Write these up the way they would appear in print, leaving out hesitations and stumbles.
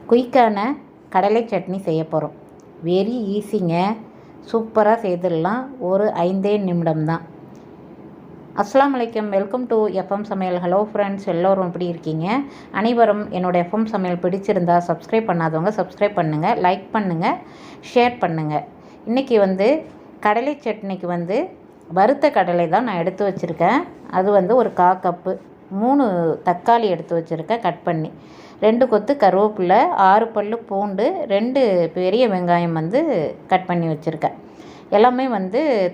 குயிக்கான கடலை சட்னி செய்ய போகிறோம். வெரி ஈஸிங்க, சூப்பராக செய்திடலாம். ஒரு 5 நிமிடம் தான். அஸ்ஸலாமு அலைக்கும், வெல்கம் டு எஃப்எம் சமையல். ஹலோ ஃப்ரெண்ட்ஸ், எல்லோரும் எப்படி இருக்கீங்க? அனைவரும் என்னோடய எஃப்எம் சமையல் பிடிச்சிருந்தா சப்ஸ்கிரைப் பண்ணாதவங்க சப்ஸ்கிரைப் பண்ணுங்கள், லைக் பண்ணுங்கள், ஷேர் பண்ணுங்கள். இன்றைக்கி கடலை சட்னிக்கு வறுத்த கடலை தான் நான் எடுத்து வச்சுருக்கேன். அது ஒரு 1/4 கப்பு, 3 தக்காளி எடுத்து வச்சுருக்கேன் கட் பண்ணி, 2 கொத்து கருவேப்பிலை, 6 பல் பூண்டு, 2 பெரிய வெங்காயம் கட் பண்ணி வச்சுருக்கேன். எல்லாமே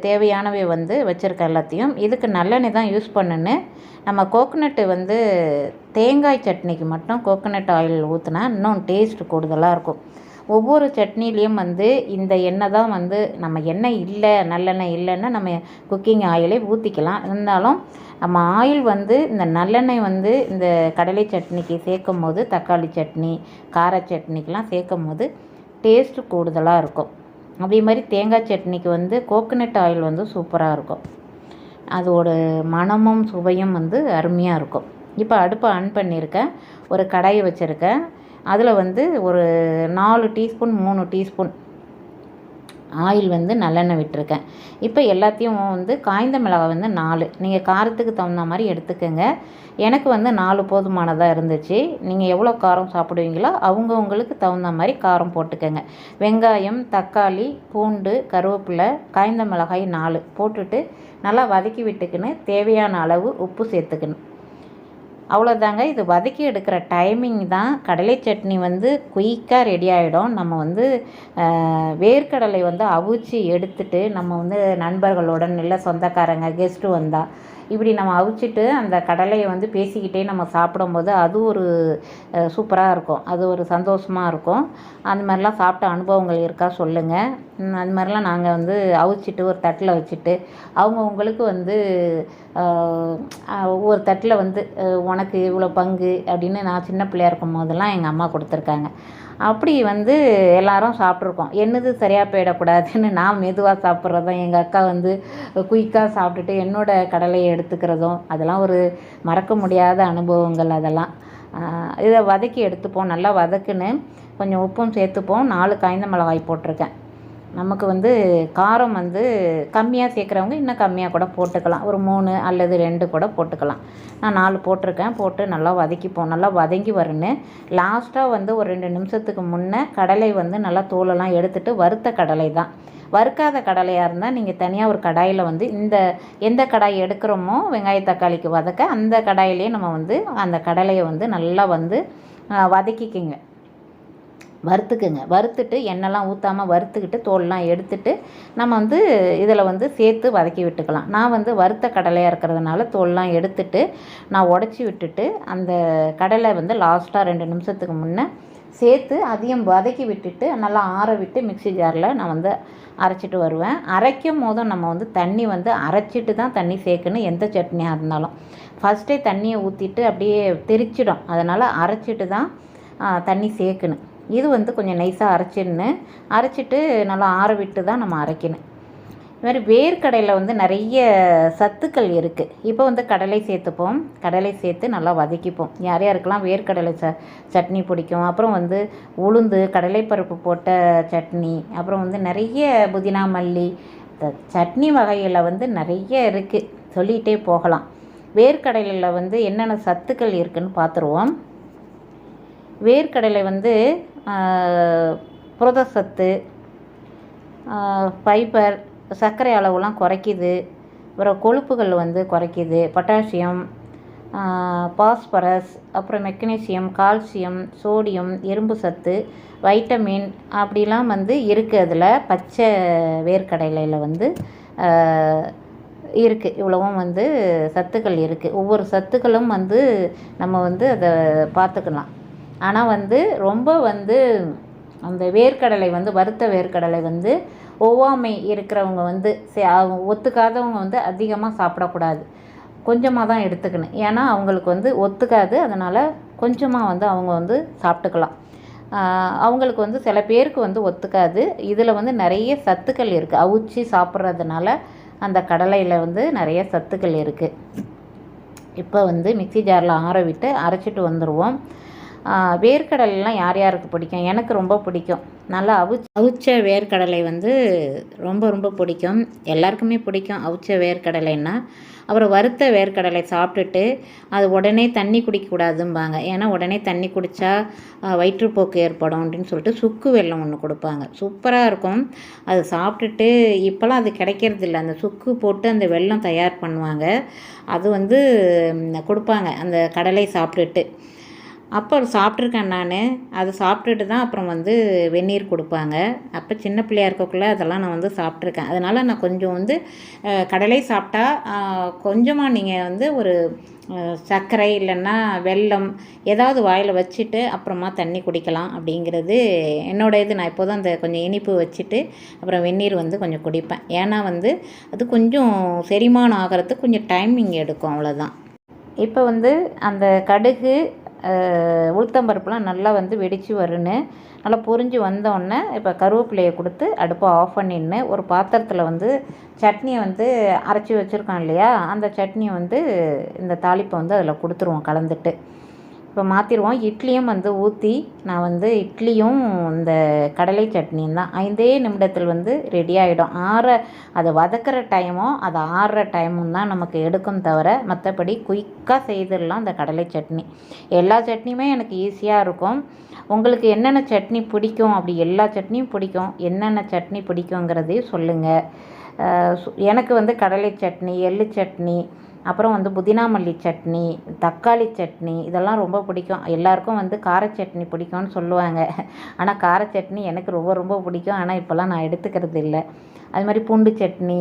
தேவையானவை வச்சுருக்கேன் எல்லாத்தையும். இதுக்கு நல்லெண்ணெய் தான் யூஸ் பண்ணுன்னு. நம்ம கோகோனட்டு தேங்காய் சட்னிக்கு மட்டும் கோகோனட் ஆயில் ஊற்றினா இன்னும் டேஸ்ட் கூடுதலாக இருக்கும். ஒவ்வொரு சட்னிலையும் இந்த எண்ணெய் தான் நம்ம எண்ணெய் இல்லை, நல்லெண்ணெய் இல்லைன்னா நம்ம குக்கிங் ஆயிலே ஊற்றிக்கலாம். இருந்தாலும் நம்ம ஆயில் இந்த நல்லெண்ணெய் இந்த கடலை சட்னிக்கு சேர்க்கும் போது, தக்காளி சட்னி, கார சட்னிக்கெலாம் சேர்க்கும் போது டேஸ்ட்டு கூடுதலாக இருக்கும். அதே மாதிரி தேங்காய் சட்னிக்கு கோகோனட் ஆயில் சூப்பராக இருக்கும். அதோட மணமும் சுவையும் அருமையாக இருக்கும். இப்போ அடுப்பை ஆன் பண்ணியிருக்கேன். ஒரு கடாயை வச்சுருக்கேன். அதில் ஒரு 4 டீஸ்பூன் 3 டீஸ்பூன் ஆயில் நல்லெண்ணெய் விட்டுருக்கேன். இப்போ எல்லாத்தையும் காய்ந்த மிளகாய் 4, நீங்கள் காரத்துக்கு தகுந்த மாதிரி எடுத்துக்கோங்க. எனக்கு 4 போதுமானதாக இருந்துச்சு. நீங்கள் எவ்வளோ காரம் சாப்பிடுவீங்களோ அவங்கவுங்களுக்கு தகுந்த மாதிரி காரம் போட்டுக்கோங்க. வெங்காயம், தக்காளி, பூண்டு, கருவேப்பிலை, காய்ந்த மிளகாய் 4 போட்டுட்டு நல்லா வதக்கி விட்டுக்குன்னு தேவையான அளவு உப்பு சேர்த்துக்கணும். அவ்வளோதாங்க. இது வதக்கி எடுக்கிற டைமிங் தான். கடலை சட்னி குயிக்காக ரெடி ஆகிடும். நம்ம வேர்க்கடலை அவிச்சு எடுத்துட்டு நம்ம நண்பர்களுடன் இல்லை சொந்தக்காரங்க கெஸ்ட்டு வந்தால் இப்படி நம்ம அவிச்சிட்டு அந்த கடலையை பேசிக்கிட்டே நம்ம சாப்பிடும்போது அது ஒரு சூப்பராக இருக்கும். அது ஒரு சந்தோஷமாக இருக்கும். அந்த மாதிரிலாம் சாப்பிட்ட அனுபவங்கள் இருக்கா சொல்லுங்கள். அது மாதிரிலாம் நாங்கள் அவிச்சிட்டு ஒரு தட்டில் வச்சுட்டு அவங்கவுங்களுக்கு ஒவ்வொரு தட்டில் உனக்கு இவ்வளோ பங்கு அப்படின்னு நான் சின்ன பிள்ளையாக இருக்கும் போதெல்லாம் எங்கள் அம்மா கொடுத்துருக்காங்க. அப்படி எல்லாரும் சாப்பிட்ருக்கோம். என்னது சரியாக போயிடக்கூடாதுன்னு நான் மெதுவாக சாப்பிட்றதும், எங்கள் அக்கா குயிக்காக சாப்பிட்டுட்டு என்னோடய கடலையை எடுத்துக்கிறதும், அதெல்லாம் ஒரு மறக்க முடியாத அனுபவங்கள். அதெல்லாம் இதை வதக்கி எடுத்துப்போம். நல்லா வதக்குன்னு கொஞ்சம் உப்பும் சேர்த்துப்போம். 4 காய்ந்த மிளகாய் போட்டிருக்கேன். நமக்கு காரம் கம்மியாக சேர்க்குறவங்க இன்னும் கம்மியாக கூட போட்டுக்கலாம். ஒரு 3 அல்லது 2 கூட போட்டுக்கலாம். நான் 4 போட்டிருக்கேன். போட்டு நல்லா வதக்கிப்போம். நல்லா வதங்கி வரணும். லாஸ்ட்டாக ஒரு 2 நிமிஷத்துக்கு முன்னே கடலை நல்லா தோலெல்லாம் எடுத்துகிட்டு, வறுத்த கடலை தான். வறுக்காத கடலையாக இருந்தால் நீங்கள் தனியாக ஒரு கடாயில் எந்த கடாய் எடுக்கிறோமோ வெங்காய தக்காளிக்கு வதக்க, அந்த கடாயிலே நம்ம அந்த கடலையை நல்லா வதக்கிக்குங்க, வறுத்துக்குங்க. வறுத்துட்டு எண்ணெய்லாம் ஊற்றாமல் வறுத்துக்கிட்டு தோல்லாம் எடுத்துட்டு நம்ம இதில் சேர்த்து வதக்கி விட்டுக்கலாம். நான் வறுத்த கடலையாக இருக்கிறதுனால தோல்லாம் எடுத்துட்டு நான் உடச்சி விட்டுட்டு அந்த கடலை லாஸ்ட்டாக 2 நிமிஷத்துக்கு முன்னே சேர்த்து அதையும் வதக்கி விட்டுட்டு நல்லா ஆற விட்டு மிக்ஸி ஜாரில் நான் அரைச்சிட்டு வருவேன். அரைக்கும் போதும் நம்ம தண்ணி அரைச்சிட்டு தான் தண்ணி சேர்க்கணும். எந்த சட்னியாக இருந்தாலும் ஃபஸ்ட்டே தண்ணியை ஊற்றிட்டு அப்படியே தெரிச்சிடும். அதனால் அரைச்சிட்டு தான் தண்ணி சேர்க்கணும். இது கொஞ்சம் நைஸாக அரைச்சிட்டு நல்லா ஆற விட்டு தான் நம்ம அரைக்கணும். இது மாதிரி வேர்க்கடையில் நிறைய சத்துக்கள் இருக்குது. இப்போ கடலை சேர்த்துப்போம். கடலை சேர்த்து நல்லா வதக்கிப்போம். யார் யாருக்கெல்லாம் வேர்க்கடலை சட்னி பிடிக்கும். அப்புறம் உளுந்து, கடலைப்பருப்பு போட்ட சட்னி, அப்புறம் நிறைய புதினா, மல்லி, சட்னி வகையில் நிறைய இருக்குது, சொல்லிகிட்டே போகலாம். வேர்க்கடலையில் என்னென்ன சத்துக்கள் இருக்குதுன்னு பார்த்துருவோம். வேர்க்கடலை புரதச்சத்து, ஃபைபர், சர்க்கரை அளவுலாம் குறைக்குது. அப்புறம் கொழுப்புகள் குறைக்குது. பொட்டாசியம், பாஸ்பரஸ், அப்புறம் மெக்னீசியம், கால்சியம், சோடியம், இரும்பு சத்து, வைட்டமின் அப்படிலாம் இருக்குது. அதில் பச்சை வேர்க்கடலையில் இருக்குது. இவ்வளவும் சத்துக்கள் இருக்குது. ஒவ்வொரு சத்துக்களும் நம்ம அதை பார்த்துக்கலாம். ஆனால் ரொம்ப அந்த வேர்க்கடலை வறுத்த வேர்க்கடலை ஒவ்வாமை இருக்கிறவங்க ஒத்துக்காதவங்க அதிகமாக சாப்பிடக்கூடாது. கொஞ்சமாக தான் எடுத்துக்கணும். ஏன்னா அவங்களுக்கு ஒத்துக்காது. அதனால் கொஞ்சமாக அவங்க சாப்பிட்டுக்கலாம். அவங்களுக்கு சில பேருக்கு ஒத்துக்காது. இதில் நிறைய சத்துக்கள் இருக்குது. அவிச்சி சாப்பிட்றதுனால அந்த கடலையில் நிறைய சத்துக்கள் இருக்குது. இப்போ மிக்ஸி ஜாரில் ஆற விட்டு அரைச்சிட்டு வந்துடுவோம். வேர்க்கடலைலாம் யார் யாருக்கு பிடிக்கும்? எனக்கு ரொம்ப பிடிக்கும். நல்லா அவிச்ச வேர்க்கடலை வந்து ரொம்ப ரொம்ப பிடிக்கும். எல்லாருக்குமே பிடிக்கும் அவிச்ச வேர்க்கடலைன்னா. அப்புறம் வறுத்த வேர்க்கடலை சாப்பிட்டுட்டு அது உடனே தண்ணி குடிக்கக்கூடாதும்பாங்க. ஏன்னா உடனே தண்ணி குடித்தா வயிற்றுப்போக்கு ஏற்படும் அப்படின்னு சொல்லிட்டு சுக்கு வெல்லம் ஒன்று கொடுப்பாங்க. சூப்பராக இருக்கும். அது சாப்பிட்டுட்டு இப்போலாம் அது கிடைக்கிறதில்ல. அந்த சுக்கு போட்டு அந்த வெல்லம் தயார் பண்ணுவாங்க. அது வந்து கொடுப்பாங்க அந்த கடலை சாப்பிட்டுட்டு. அப்போ சாப்பிட்ருக்கேன் நான். அது சாப்பிட்டுட்டு தான் அப்புறம் வந்து வெந்நீர் கொடுப்பாங்க. அப்போ சின்ன பிள்ளையா இருக்கக்குள்ளே அதெல்லாம் நான் வந்து சாப்பிட்ருக்கேன். அதனால் நான் கொஞ்சம் வந்து கடலை சாப்பிட்டா கொஞ்சமாக நீங்கள் வந்து ஒரு சர்க்கரை இல்லைன்னா வெல்லம் ஏதாவது வாயில் வச்சுட்டு அப்புறமா தண்ணி குடிக்கலாம் அப்படிங்கிறது என்னோடய இது. நான் இப்போதும் அந்த கொஞ்சம் இனிப்பு வச்சுட்டு அப்புறம் வெந்நீர் வந்து கொஞ்சம் குடிப்பேன். ஏன்னா வந்து அது கொஞ்சம் செரிமானம் ஆகிறதுக்கு கொஞ்சம் டைமிங் எடுக்கும், அவ்வளோதான். இப்போ வந்து அந்த கடுகு உளுத்தம்பருப்புலாம் நல்லா வந்து வெடித்து வருன்னு நல்லா பொரிஞ்சு வந்தோடனே இப்போ கருவேப்பிலையை கொடுத்து அடுப்பை ஆஃப் பண்ணின்னு ஒரு பாத்திரத்தில் வந்து சட்னியை வந்து அரைச்சி வச்சுருக்கோம் இல்லையா, அந்த சட்னியை வந்து இந்த தாளிப்பை வந்து அதில் கொடுத்துருவோம் கலந்துட்டு. இப்போ மாற்றிடுவோம். இட்லியும் வந்து ஊற்றி நான் வந்து இட்லியும் இந்த கடலை சட்னியும் தான் 5 நிமிடத்தில் வந்து ரெடி ஆகிடும். அதை வதக்கிற டைமும் அது ஆறுற டைமும் தான் நமக்கு எடுக்கும் தவிர மற்றபடி குயிக்காக செய்திடலாம் இந்த கடலை சட்னி. எல்லா சட்னியுமே எனக்கு ஈஸியாக இருக்கும். உங்களுக்கு என்னென்ன சட்னி பிடிக்கும்? அப்படி எல்லா சட்னியும் பிடிக்கும். என்னென்ன சட்னி பிடிக்குங்கிறதையும் சொல்லுங்கள். எனக்கு வந்து கடலை சட்னி, எள்ளு சட்னி, அப்புறம் வந்து புதினா மல்லி சட்னி, தக்காளி சட்னி இதெல்லாம் ரொம்ப பிடிக்கும். எல்லாருக்கும் வந்து கார சட்னி பிடிக்கும்னு சொல்லுவாங்க. ஆனால் கார சட்னி எனக்கு ரொம்ப ரொம்ப பிடிக்கும். ஆனால் இப்போல்லாம் நான் எடுத்துக்கிறது இல்லை. அது மாதிரி பூண்டு சட்னி,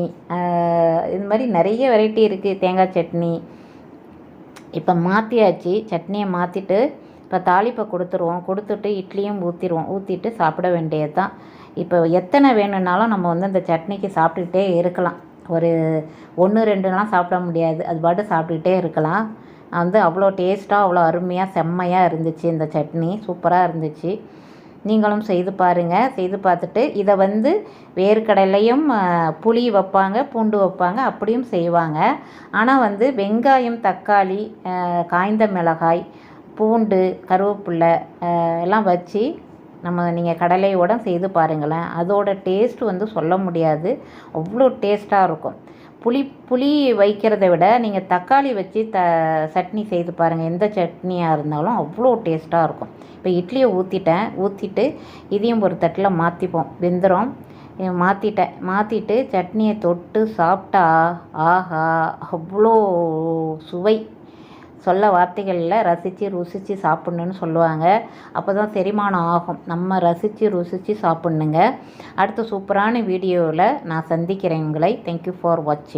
இது மாதிரி நிறைய வெரைட்டி இருக்குது. தேங்காய் சட்னி. இப்போ மாற்றியாச்சு, சட்னியை மாற்றிட்டு இப்போ தாளிப்பை கொடுத்துட்டு இட்லியும் ஊற்றிட்டு சாப்பிட வேண்டியது தான். இப்போ எத்தனை வேணும்னாலும் நம்ம வந்து அந்த சட்னிக்கு சாப்பிட்டுக்கிட்டே இருக்கலாம். ஒரு 1 2லாம் சாப்பிட முடியாது. அது பாட்டு சாப்பிட்டுக்கிட்டே இருக்கலாம். வந்து அவ்வளோ டேஸ்ட்டாக அவ்வளோ அருமையாக செம்மையாக இருந்துச்சு. இந்த சட்னி சூப்பராக இருந்துச்சு. நீங்களும் செய்து பாருங்கள். செய்து பார்த்துட்டு இதை வந்து வேர்க்கடலையும் புளி வைப்பாங்க, பூண்டு வைப்பாங்க, அப்படியும் செய்வாங்க. ஆனால் வந்து வெங்காயம், தக்காளி, காய்ந்த மிளகாய், பூண்டு, கருவேப்பிலை எல்லாம் வச்சு நீங்கள் கடலையோட செய்து பாருங்களேன். அதோட டேஸ்ட் வந்து சொல்ல முடியாது. அவ்வளோ டேஸ்ட்டாக இருக்கும். புளி வைக்கிறத விட நீங்கள் தக்காளி வச்சு சட்னி செய்து பாருங்கள். எந்த சட்னியாக இருந்தாலும் அவ்வளோ டேஸ்ட்டாக இருக்கும். இப்போ இட்லியை ஊற்றிட்டு இதையும் ஒரு தட்டில் மாற்றிப்போம். வெந்துடும். மாற்றிட்டு சட்னியை தொட்டு சாப்பிட்டா ஆஹா அவ்வளோ சுவை. சொல்ல வார்த்தைகளில் ரசித்து ருசித்து சாப்பிட்ணுன்னு சொல்லுவாங்க. அப்போ தான் செரிமானம் ஆகும். நம்ம ரசித்து ருசித்து சாப்பிட்ணுங்க. அடுத்த சூப்பரான வீடியோவில் நான் சந்திக்கிறேன் உங்களை. தேங்க்யூ ஃபார் வாட்சிங்.